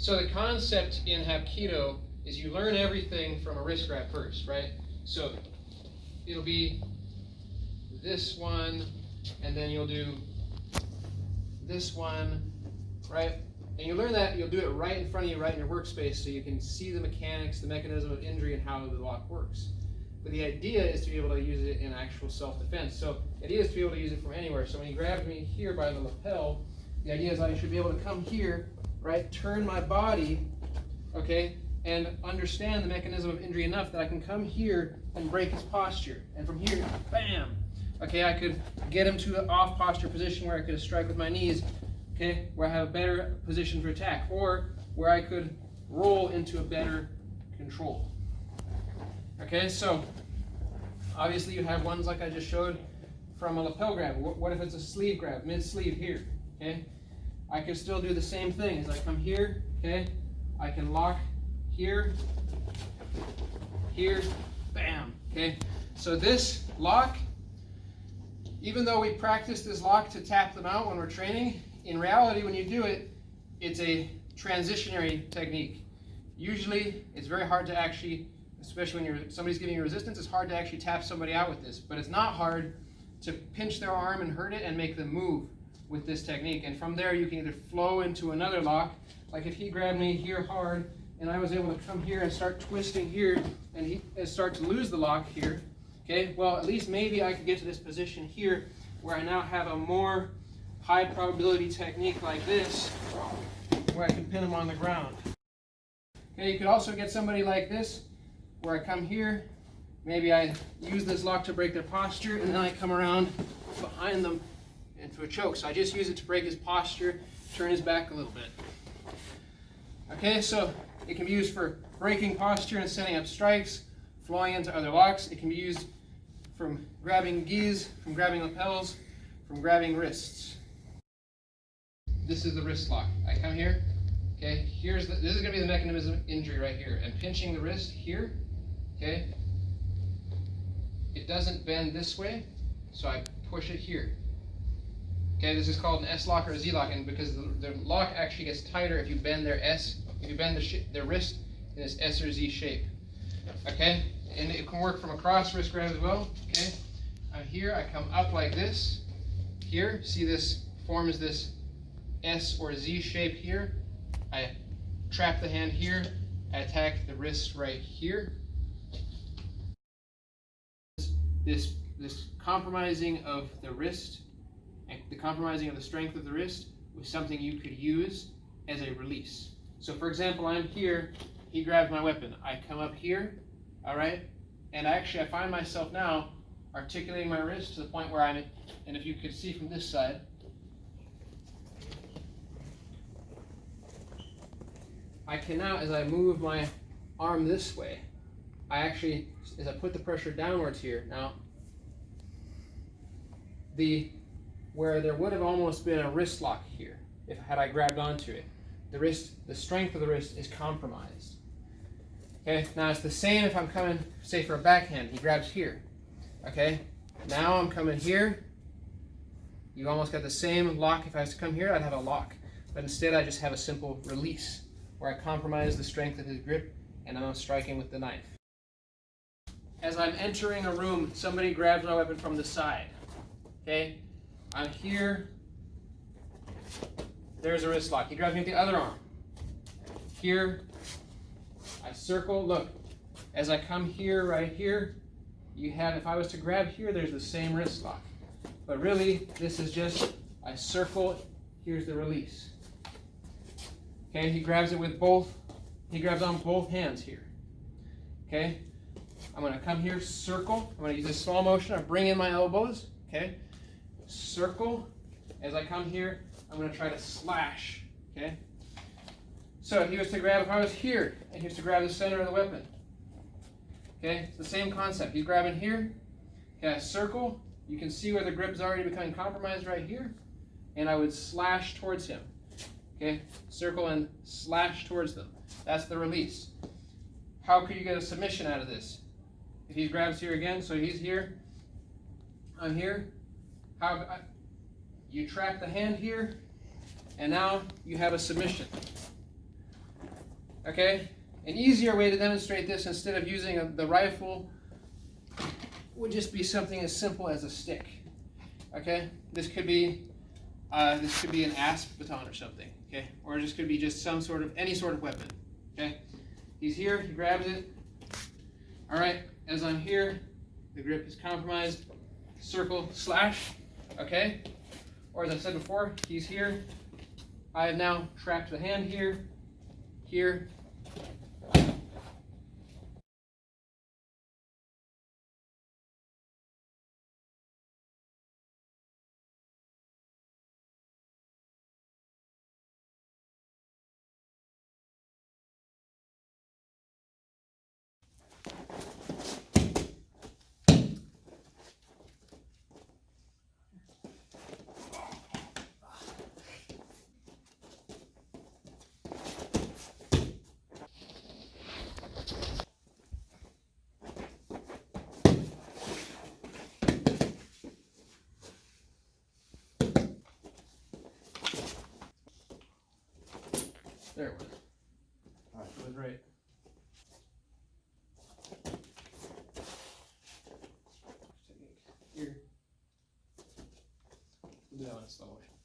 So the concept in Hapkido is you learn everything from a wrist grab first, right? So it'll be this one, and then you'll do this one, right? And you learn that, you'll do it right in front of you, right in your workspace, so you can see the mechanics, the mechanism of injury, and how the lock works. But the idea is to be able to use it in actual self-defense. So the idea is to be able to use it from anywhere. So when he grabs me here by the lapel, the idea is I should be able to come here, right, turn my body, okay, and understand the mechanism of injury enough that I can come here and break his posture. And from here, bam! Okay, I could get him to an off posture position where I could strike with my knees, okay, where I have a better position for attack, or where I could roll into a better control. Okay, so obviously you have ones like I just showed from a lapel grab. What if it's a sleeve grab, mid-sleeve here, okay? I can still do the same thing. As I come here, okay, I can lock here, here, bam, okay? So this lock, even though we practice this lock to tap them out when we're training, in reality, when you do it, it's a transitionary technique. Usually, it's very hard to actually, especially when somebody's giving you resistance, it's hard to actually tap somebody out with this. But it's not hard to pinch their arm and hurt it and make them move with this technique. And from there, you can either flow into another lock, like if he grabbed me here hard, and I was able to come here and start twisting here, and he start to lose the lock here, okay, well, at least maybe I could get to this position here where I now have a more high probability technique like this, where I can pin him on the ground. Okay, you could also get somebody like this, where I come here, maybe I use this lock to break their posture, and then I come around behind them into a choke. So I just use it to break his posture, turn his back a little bit. Okay, so it can be used for breaking posture and setting up strikes, flowing into other locks. It can be used from grabbing gis, from grabbing lapels, from grabbing wrists. This is the wrist lock. I come here, okay, this is going to be the mechanism of injury right here. And pinching the wrist here, okay, it doesn't bend this way, so I push it here. Okay, this is called an S lock or a Z lock, and because the lock actually gets tighter if you bend their their wrist in this S or Z shape. Okay, and it can work from a cross wrist grab as well. Okay, I'm here, I come up like this. Here, see this forms this S or Z shape here. I trap the hand here, I attack the wrist right here. This compromising of the wrist, the compromising of the strength of the wrist was something you could use as a release. So for example, I'm here, he grabs my weapon. I come up here, all right, and I find myself now articulating my wrist to the point where and if you could see from this side, I can now, as I move my arm this way, as I put the pressure downwards here, now, where there would have almost been a wrist lock here, had I grabbed onto it, the strength of the wrist is compromised. Okay, now it's the same if I'm coming, say for a backhand, he grabs here. Okay, now I'm coming here, you almost got the same lock. If I was to come here, I'd have a lock. But instead I just have a simple release, where I compromise the strength of his grip and I'm striking with the knife. As I'm entering a room, somebody grabs my weapon from the side. Okay, I'm here, there's a wrist lock. He grabs me with the other arm. Here, I circle, look, as I come here, right here, you have, if I was to grab here, there's the same wrist lock. But really, this is just, I circle, here's the release. Okay, he grabs it with he grabs on both hands here. Okay, I'm going to come here, circle. I'm going to use this small motion. I bring in my elbows. Okay, circle. As I come here, I'm going to try to slash. Okay, so if I was here, and he was to grab the center of the weapon. Okay, it's the same concept. He's grabbing here. Okay, I circle. You can see where the grip is already becoming compromised right here. And I would slash towards him. Okay, circle and slash towards them. That's the release. How could you get a submission out of this? If he grabs here again, so he's here, I'm here. You trap the hand here, and now you have a submission. Okay? An easier way to demonstrate this instead of using the rifle would just be something as simple as a stick. Okay? This could be an asp baton or something. Okay? Or this could be just any sort of weapon. Okay? He's here, he grabs it. Alright, as I'm here, the grip is compromised. Circle, slash. Okay? Or as I said before, he's here. I have now trapped the hand here, here. There it was. All right, it was right. Here. Do that one in slow motion.